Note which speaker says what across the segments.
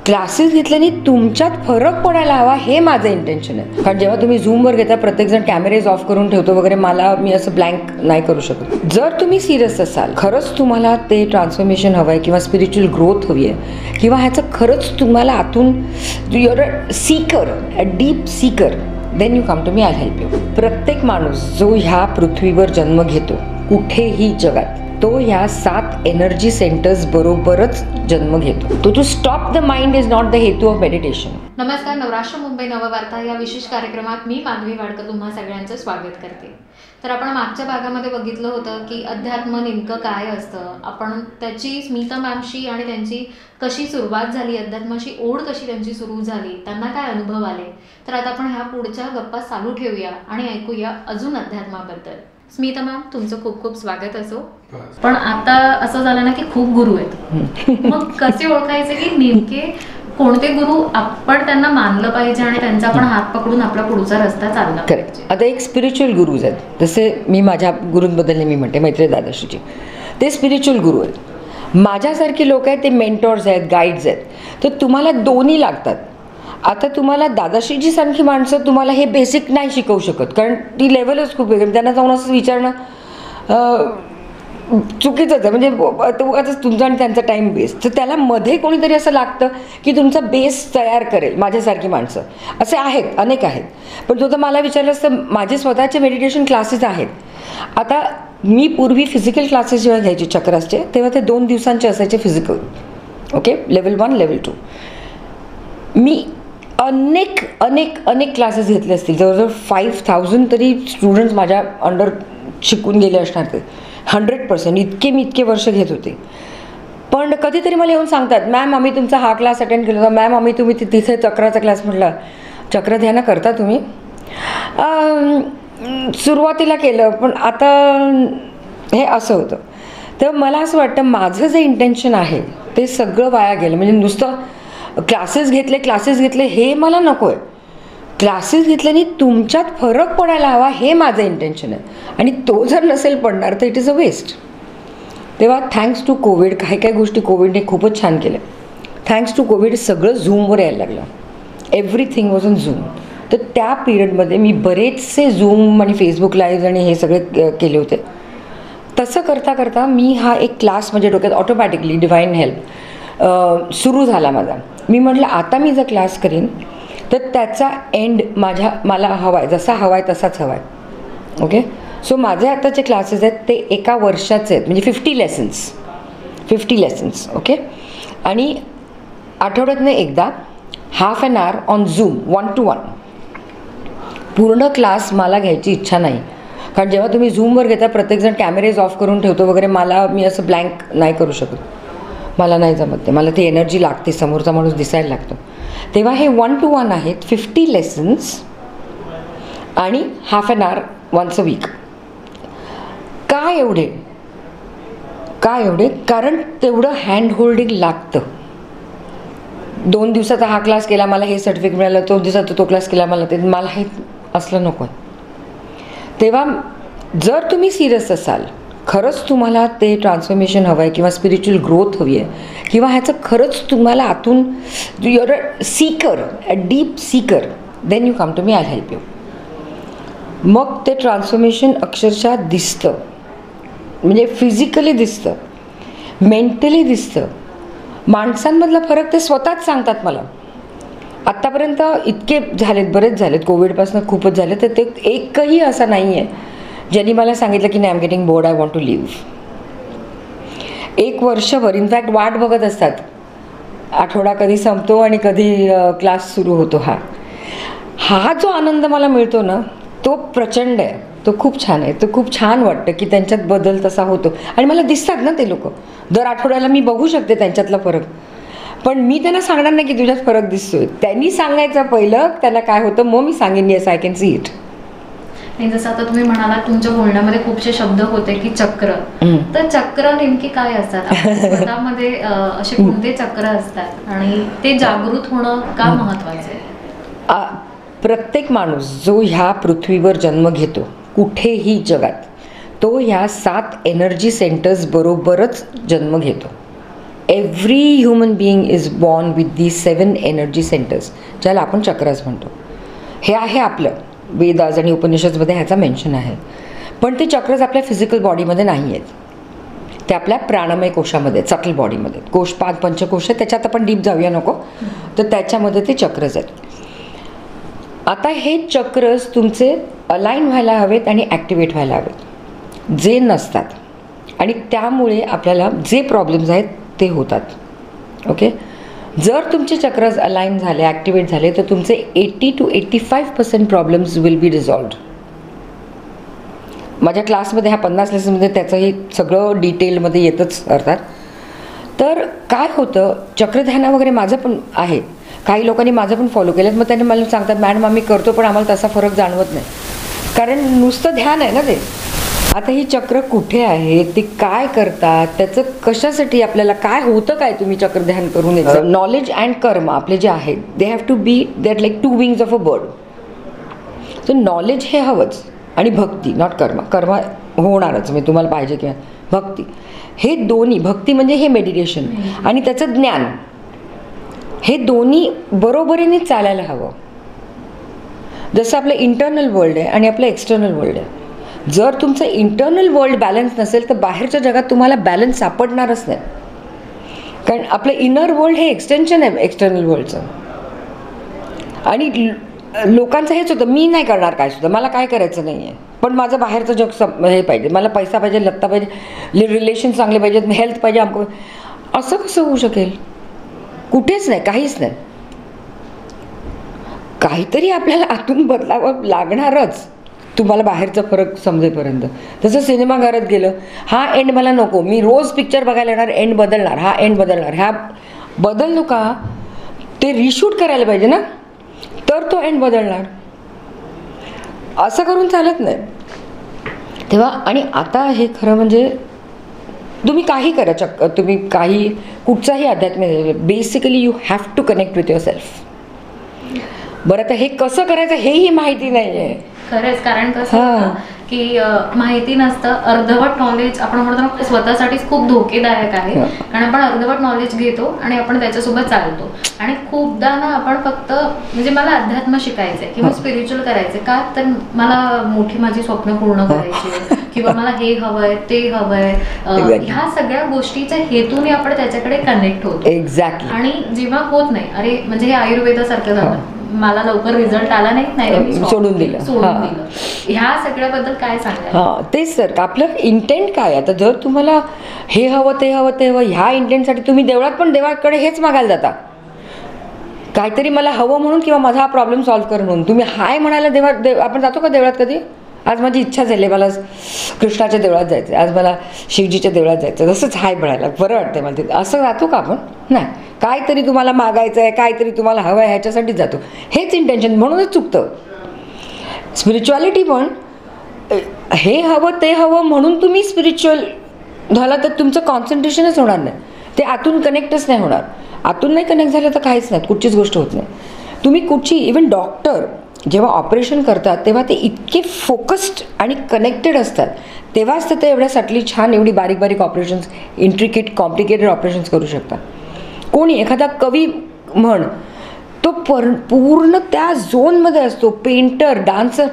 Speaker 1: Classes घेतल्याने तुमच्यात फरक पडायला हवा हे माझं इंटेन्शन आहे. कारण जेव्हा तुम्ही झूमवर घेता प्रत्येकजण कॅमेरेज ऑफ करून ठेवतो वगैरे, मी असं ब्लँक नाही करू शकत. जर तुम्ही सिरियस असाल, खरंच तुम्हाला ते ट्रान्सफॉर्मेशन हवं आहे किंवा स्पिरिच्युअल ग्रोथ हवी आहे किंवा ह्याचं खरंच तुम्हाला आतून your a seeker, a deep seeker, then you come to me, I help you. प्रत्येक माणूस जो ह्या पृथ्वीवर जन्म घेतो कुठेही जगात, तो ह्या 7 एनर्जी सेंटर्स बरोबरच जन्म घेतो. तो to stop the mind is not the हेतू ऑफ मेडिटेशन.
Speaker 2: नमस्कार. नवराष्ट्र मुंबई नववार्ता या विशेष कार्यक्रमात मी माधवी वाडकर तुम्हा सगळ्यांचं स्वागत करते. तर आपण मागच्या भागामध्ये बघितलं होतं की अध्यात्म नेमकं काय असतं, आपण त्याची स्मिता मॅमशी आणि त्यांची कशी सुरुवात झाली, अध्यात्माची ओढ कशी त्यांची सुरू झाली, त्यांना काय अनुभव आले. तर आता आपण ह्या पुढच्या गप्पा चालू ठेवूया आणि ऐकूया अजून अध्यात्माबद्दल. स्मिता मॅम, तुमचं खूप खूप स्वागत असो. पण आता असं झालं ना की खूप गुरु आहेत, मग कसे ओळखायचे की नेमके कोणते गुरु आपण त्यांना मानलं पाहिजे आणि त्यांचा आपण हात पकडून आपला पुढचा रस्ता चालला पाहिजे.
Speaker 1: आता एक स्पिरिच्युअल गुरुज आहेत, जसे मी माझ्या गुरूंबद्दल नेहमी म्हणते, मैत्री दादाश्रीजी, ते स्पिरिच्युअल गुरु आहेत. माझ्यासारखी लोक आहेत ते मेंटॉर्स आहेत, गाईड्स आहेत. तर तुम्हाला दोन्ही लागतात. आता तुम्हाला दादाश्रीजी सारखी माणसं तुम्हाला हे बेसिक नाही शिकवू शकत, कारण ती लेवलच खूप वेगळी. त्यांना जाऊन असं विचारणं चुकीचंच आहे, म्हणजे उगाचच तुमचा आणि त्यांचा टाईम वेस्ट. तर त्याला मध्ये कोणीतरी असं लागतं की तुमचा बेस तयार करेल. माझ्यासारखी माणसं असे आहेत, अनेक आहेत. पण तो तर मला विचारलं असतं, माझे स्वतःचे मेडिटेशन क्लासेस आहेत. आता मी पूर्वी फिजिकल क्लासेस जेव्हा घ्यायचे चक्रासचे, तेव्हा ते 2 दिवसांचे असायचे फिजिकल. Okay, level 1, level 2. मी अनेक अनेक अनेक क्लासेस घेतले असतील, जवळजवळ 5000 तरी स्टुडंट्स माझ्या अंडर शिकून गेले असणार. ते 100% मी इतके वर्ष घेत होते. पण कधीतरी मला येऊन सांगतात, मॅम आम्ही तुमचा हा क्लास अटेंड केला होता, मॅम आम्ही तुम्ही तिथे चक्राचा क्लास. म्हटलं चक्र ध्यान करता तुम्ही? सुरुवातीला केलं, पण आता हे असं होतं. तर मला असं वाटतं माझं जे इंटेन्शन आहे ते सगळं वाया गेलं. म्हणजे नुसतं क्लासेस घेतले हे मला नको आहे. क्लासेस घेतल्याने तुमच्यात फरक पडायला हवा हे माझं इंटेन्शन आहे. आणि तो जर नसेल पडणार तर इट इज अ वेस्ट. तेव्हा थँक्स टू कोविड काही गोष्टी कोविडने खूपच छान केल्या. थँक्स टू कोविड सगळं झूमवर यायला लागलं. Everything was on zoom. तर त्या पिरियडमध्ये मी बरेचसे झूम आणि फेसबुक लाईव्ह आणि हे सगळे केले होते. तसं करता करता मी हा एक क्लास माझ्या डोक्यात ऑटोमॅटिकली डिवाइन हेल्प सुरू झाला माझा. मी म्हटलं आता मी जर क्लास करीन तर त्याचा एंड मला हवा आहे, जसा हवा आहे तसाच हवा आहे. ओके, सो माझे आताचे क्लासेस आहेत ते 1 वर्षाचे आहेत, म्हणजे 50 लेसन्स. ओके, आणि आठवड्यातनं एकदा ½ an hour on zoom 1 to 1. पूर्ण क्लास मला घ्यायची इच्छा नाही, कारण जेव्हा तुम्ही झूमवर घेता प्रत्येकजण कॅमेरेज ऑफ करून ठेवतो वगैरे, मी असं ब्लँक नाही करू शकत. मला नाही जमत ते. मला ती एनर्जी लागते, समोरचा माणूस दिसायला लागतो. तेव्हा हे 1 to 1 आहेत, 50 लेसन्स आणि ½ an hour once a week. का एवढे? कारण तेवढं हँड होल्डिंग लागतं. 2 दिवसाचा हा क्लास केला, मला हे सर्टिफिकेट मिळालं, 2 दिवसाचा तो क्लास केला, मला हे असलं नको आहे. तेव्हा जर तुम्ही सिरियस असाल, खरंच तुम्हाला ते ट्रान्सफॉर्मेशन हवं आहे किंवा स्पिरिच्युअल ग्रोथ हवी आहे किंवा ह्याचं खरंच तुम्हाला आतून your a seeker, a deep seeker, then you come to me, I help you. मग ते ट्रान्सफॉर्मेशन अक्षरशः दिसतं, म्हणजे फिजिकली दिसतं, मेंटली दिसतं. माणसांमधला फरक ते स्वतःच सांगतात मला. आत्तापर्यंत इतके झालेत, बरेच झालेत, कोविडपासून खूपच झाले, तर ते एकही असा नाही आहे ज्यांनी मला सांगितलं की नाही I am getting bored, I want to leave. 1 वर्षभर इनफॅक्ट वाट बघत असतात, आठवडा कधी संपतो आणि कधी क्लास सुरू होतो. हा जो आनंद मला मिळतो ना, तो प्रचंड आहे, तो खूप छान आहे. तो खूप छान वाटतं की त्यांच्यात बदल तसा होतो. आणि मला दिसतात ना ते लोक, दर आठवड्याला मी बघू शकते त्यांच्यातला फरक. पण मी त्यांना सांगणार नाही की तुझ्यात फरक दिसतोय. त्यांनी सांगायचं पहिलं त्यांना काय होतं, मग मी सांगेन yes I can see it.
Speaker 2: नाही, जसं आता तुम्ही म्हणालात तुमच्या बोलण्यामध्ये खूपसे शब्द होते की चक्र. तर चक्र नेमकी काय असतात? स्वतःमध्ये असे कोणते चक्र असतात आणि ते जागृत होणं का महत्वाचं आहे?
Speaker 1: प्रत्येक माणूस जो ह्या पृथ्वीवर जन्म घेतो कुठेही जगात, तो ह्या 7 एनर्जी सेंटर्स बरोबरच जन्म घेतो. Every human being is born with the 7 energy centres, ज्याला आपण चक्रज म्हणतो. हे आहे आपलं वेदाज आणि उपनिषदमध्ये ह्याचा मेन्शन आहे. पण ते चक्रज आपल्या फिजिकल बॉडीमध्ये नाही आहेत, ते आपल्या प्राणमय कोशामध्ये, सटल बॉडीमध्ये. कोश 5 पंचकोश आहे, त्याच्यात आपण डीप जाऊया नको, तर त्याच्यामध्ये ते चक्रज आहेत. आता हे चक्रज तुमचे अलाइन व्हायला हवेत आणि ॲक्टिवेट व्हायला हवेत, जे नसतात. आणि त्यामुळे आपल्याला जे प्रॉब्लेम्स आहेत ते होतात. ओके, जर तुमचे चक्रज अलाइन झाले, ॲक्टिवेट झाले, तर तुमचे 80 to 85% प्रॉब्लेम्स विल बी रिझॉल्व्ड. माझ्या क्लासमध्ये ह्या 50 लेसनमध्ये त्याचं हे सगळं डिटेलमध्ये येतच अर्थात. तर काय होतं, चक्रध्यान वगैरे माझं पण आहे, काही लोकांनी माझं पण फॉलो केलं. मग त्यांनी मला सांगतात मॅडम आम्ही करतो पण आम्हाला तसा फरक जाणवत नाही, कारण नुसतं ध्यान आहे ना ते. आता ही चक्र कुठे आहे, ते काय करतात, त्याचं कशासाठी, आपल्याला काय होतं, काय तुम्ही चक्र ध्यान करून येतं. नॉलेज अँड कर्म आपले जे आहेत, they have to be that like 2 wings of a bird. तर नॉलेज हे हवंच, आणि भक्ती, नॉट कर्म. कर्म होणारच, म्हणजे तुम्हाला पाहिजे किंवा भक्ती, हे दोन्ही. भक्ती म्हणजे हे मेडिटेशन आणि त्याचं ज्ञान, हे दोन्ही बरोबरीने चालायला हवं. जसं आपलं इंटरनल वर्ल्ड आहे आणि आपलं एक्सटर्नल वर्ल्ड आहे. जर तुमचं इंटरनल वर्ल्ड बॅलन्स नसेल तर बाहेरच्या जगात तुम्हाला बॅलन्स सापडणारच नाही, कारण आपलं इनर वर्ल्ड हे एक्सटेन्शन आहे एक्सटर्नल वर्ल्डचं. आणि लोकांचं हेच होतं, मी नाही करणार काय सुद्धा, मला काय करायचं नाही आहे, पण माझं बाहेरचं जग हे पाहिजे, मला पैसा पाहिजे, लत्ता पाहिजे, रिलेशन चांगले पाहिजेत, हेल्थ पाहिजे. असं कसं होऊ शकेल? कुठेच नाही, काहीच नाही. काहीतरी आपल्याला आतून बदलावं लागणारच, तुम्हाला बाहेरचा फरक समजेपर्यंत. तसं सिनेमाघरात गेलं, हा एंड मला नको, मी रोज पिक्चर बघायला येणार, एंड बदलणार, हा एंड बदलणार, ह्या बदललो का, ते रिशूट करायला पाहिजे ना, तर तो एंड बदलणार. असं करून चालत नाही तेव्हा. आणि आता हे खरं म्हणजे तुम्ही काही करा, तुम्ही काही कुठचाही अध्यात्म, basically you have to connect with yourself. बरं, तर हे कसं करायचं हेही माहिती नाही आहे
Speaker 2: खरंच. कारण कसं होतं की माहिती नसतं, अर्धवट नॉलेज आपण म्हणतो स्वतःसाठीच खूप धोकेदायक आहे. कारण आपण अर्धवट नॉलेज घेतो आणि आपण त्याच्यासोबत चालतो. आणि खूपदा ना आपण फक्त म्हणजे मला अध्यात्म शिकायचंय किंवा स्पिरिच्युअल करायचंय का, तर मला मोठी माझी स्वप्न पूर्ण करायची किंवा मला हे हवंय ते हवंय, ह्या सगळ्या गोष्टीच्या हेतूने आपण त्याच्याकडे कनेक्ट होतो.
Speaker 1: एक्झॅक्टली.
Speaker 2: आणि जेव्हा होत नाही, अरे म्हणजे हे आयुर्वेदासारखं झालं, मला लवकर रिझल्ट आला नाही,
Speaker 1: सोडून दिलं.
Speaker 2: ह्या सगळ्याबद्दल काय सांगायचं?
Speaker 1: हां, तेच सर, आपलं इंटेंट काय. आता जर तुम्हाला हे हवं ते हवं ते हवं, ह्या इंटेंटसाठी तुम्ही देवळात पण देवाकडे हेच मागायला जाता, काहीतरी मला हवं म्हणून किंवा माझा हा प्रॉब्लेम सॉल्व्ह कर म्हणून. तुम्ही हाय म्हणायला आपण जातो का देवळात कधी? आज माझी इच्छा झाली, मला कृष्णाच्या देवळात जायचं, आज मला शिवजीच्या देवळात जायचं, तसंच हाय म्हणायला बरं वाटतंय मला ते. असं जातो का आपण? नाही. काहीतरी तुम्हाला मागायचं आहे, काहीतरी तुम्हाला हवं आहे, ह्याच्यासाठीच जातो. हेच इंटेन्शन, म्हणूनच चुकतं. स्पिरिच्युअलिटी पण हे हवं ते हवं म्हणून तुम्ही स्पिरिच्युअल झाला तर तुमचं कॉन्सन्ट्रेशनच होणार नाही, ते आतून कनेक्टच नाही होणार. आतून नाही कनेक्ट झालं तर काहीच नाही, कुठचीच गोष्ट होत नाही. तुम्ही कुठची, इवन डॉक्टर जेव्हा ऑपरेशन करतात तेव्हा ते इतके फोकस्ड आणि कनेक्टेड असतात, तेव्हाच ते एवढ्या सटली छान एवढी बारीक बारीक ऑपरेशन्स, इंट्रिकेट कॉम्प्लिकेटेड ऑपरेशन्स करू शकतात. कोणी एखादा कवी म्हण, तो पूर्ण त्या झोनमध्ये असतो, पेंटर, डान्सर,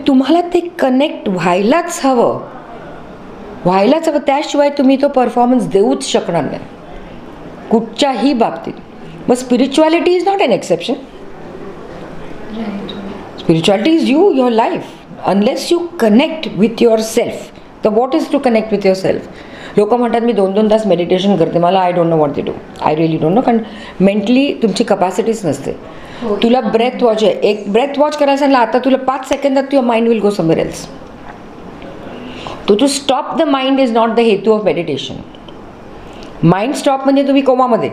Speaker 1: तुम्हाला ते कनेक्ट व्हायलाच हवं, त्याशिवाय तुम्ही तो परफॉर्मन्स देऊच शकणार नाही कुठच्याही बाबतीत. मग spirituality is not an exception. Spirituality is you, your life. Unless you connect with yourself. तर what is to connect with yourself? लोक म्हणतात मी 2-2 तास मेडिटेशन करते, मला I don't know what they do, I really don't know, कारण mentally तुमची कपॅसिटीच नसते. तुला ब्रेथ वॉच आहे, एक ब्रेथ वॉच करायला सांगितलं, आता तुला 5 सेकंदात your mind will go somewhere else. To stop the mind is not the हेतू ऑफ मेडिटेशन. माइंड स्टॉप म्हणजे तुम्ही कोमामध्ये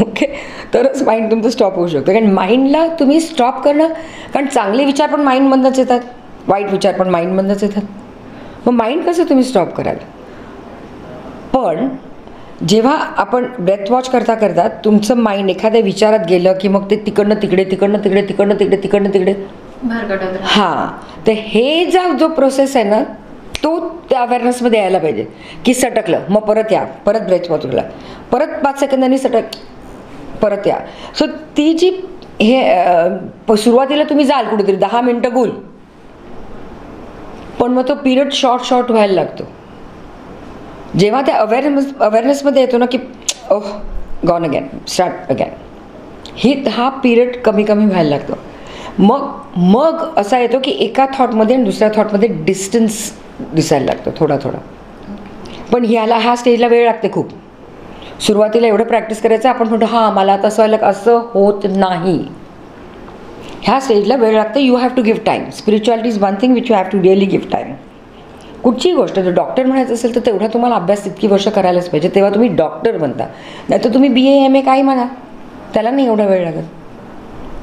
Speaker 1: ओके, तरच माइंड तुमचं स्टॉप होऊ शकतं. कारण माइंडला तुम्ही स्टॉप करणं, कारण चांगले विचार पण माइंडमधनंच येतात, वाईट विचार पण माइंडमधनंच येतात. मग माइंड कसं तुम्ही स्टॉप कराल? पण जेव्हा आपण ब्रेथ वॉच करता करता तुमचं माइंड एखाद्या विचारात गेलं की मग ते तिकडनं तिकडे
Speaker 2: भरकटत.
Speaker 1: हां, तर हे जो प्रोसेस आहे ना, तो त्या अवेअरनेसमध्ये यायला पाहिजे की सटकलं, मग परत या, परत ब्रेथ पॉझला, परत 5 सेकंदांनी परत या. सो ती जी सुरुवातीला तुम्ही जाल कुठेतरी 10 मिनटं गुल, पण मग तो पिरियड शॉर्ट व्हायला लागतो. जेव्हा त्या अवेअरनेसमध्ये येतो ना की ओह गॉन अगॅन, स्टार्ट अगॅन, हा पिरियड कमी व्हायला लागतो. मग असा येतो की एका थॉटमध्ये आणि दुसऱ्या थॉटमध्ये डिस्टन्स दिसायला लागतो थोडा. पण ह्या स्टेजला वेळ लागते खूप. सुरुवातीला एवढं प्रॅक्टिस करायचं, आपण म्हणतो हां मला आता असं व्हायला, असं होत नाही. ह्या स्टेजला वेळ लागतं. You have to give time. Spirituality is one thing which you have to really give time. कुठचीही गोष्ट जर डॉक्टर म्हणायचं असेल तर तेवढा तुम्हाला अभ्यास तितकी वर्ष करायलाच पाहिजे, तेव्हा तुम्ही डॉक्टर बनता. नाही तर तुम्ही BA MA काही म्हणा, त्याला नाही एवढा वेळ लागत.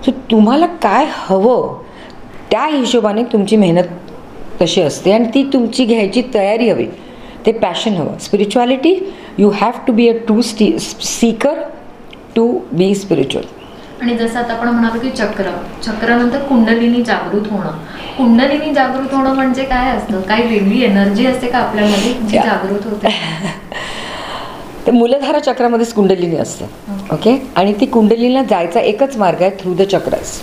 Speaker 1: सो तुम्हाला काय हवं त्या हिशोबाने तुमची मेहनत तशी असते आणि ती तुमची घ्यायची तयारी हवी, ते पॅशन हवं. Spirituality, you have to be a true seeker to be spiritual.
Speaker 2: आणि जसं आता आपण म्हणालो की चक्रानंतर कुंडलिनी जागृत होणं. कुंडलिनी जागृत होणं म्हणजे काय असतं? काही वेगळी एनर्जी असते का आपल्यामध्ये जी जागृत होते?
Speaker 1: तर मूलधारा चक्रामध्येच कुंडलिनी असते. ओके. आणि ती कुंडलिनीला जायचा एकच मार्ग आहे, थ्रू द चक्रास.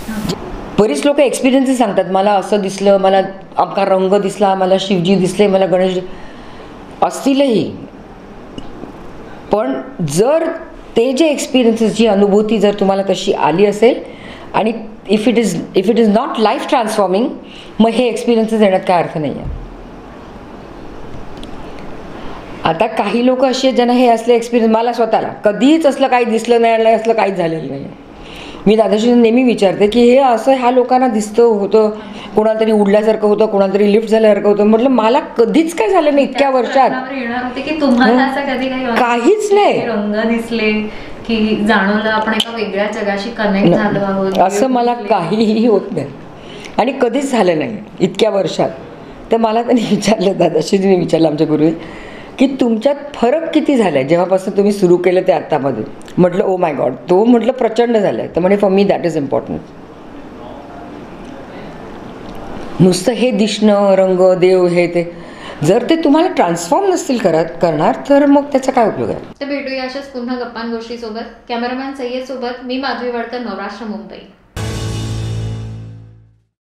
Speaker 1: बरीच लोक एक्सपिरियन्सेस सांगतात, मला असं दिसलं, मला अमका रंग दिसला, मला शिवजी दिसले, मला गणेश असतीलही. पण जर ते जे एक्सपिरियन्सेस, जी अनुभूती जर तुम्हाला तशी आली असेल आणि if it is not life transforming, मग हे एक्सपिरियन्सेस येण्यात काय अर्थ नाही आहे. आता काही लोक अशी आहेत ज्यांना हे असले एक्सपिरियन्स, मला स्वतःला कधीच असलं काही दिसलं नाही, असलं काहीच झालेलं नाही. मी दादाशी नेहमी विचारते की हे असं ह्या लोकांना होतं, कोणाला तरी उडल्यासारखं होतं, कोणाला तरी लिफ्ट झाल्यासारखं होतं. म्हटलं मला कधीच काय झालं नाही इतक्या वर्षात. काहीच नाही.
Speaker 2: रंग दिसले की जाणवलं आपण एका वेगळ्या जगाशी कनेक्ट झालो आहोत,
Speaker 1: असं मला काहीही होत नाही आणि कधीच झालं नाही इतक्या वर्षात. तर मला त्यांनी विचारलं, दादाशी विचारलं आमच्या गुरुने, की तुमच्यात फरक किती झाला आहे जेव्हापासून तुम्ही सुरू केलं ते आत्तामध्ये. म्हटलं ओ माय गॉड, तो म्हटलं प्रचंड झालं आहे. तर म्हणे for me that is important. नुसतं हे दिसणं, रंग, देव, हे ते जर ते तुम्हाला ट्रान्सफॉर्म नसतील करणार तर मग त्याचा काय उपयोग आहे.
Speaker 2: तर भेटूया अशाच पुन्हा गप्पां गोष्टीसोबत. कॅमेरामॅन सय्यद सोबत मी माधवी वाडकर, नवराष्ट्र, मुंबई.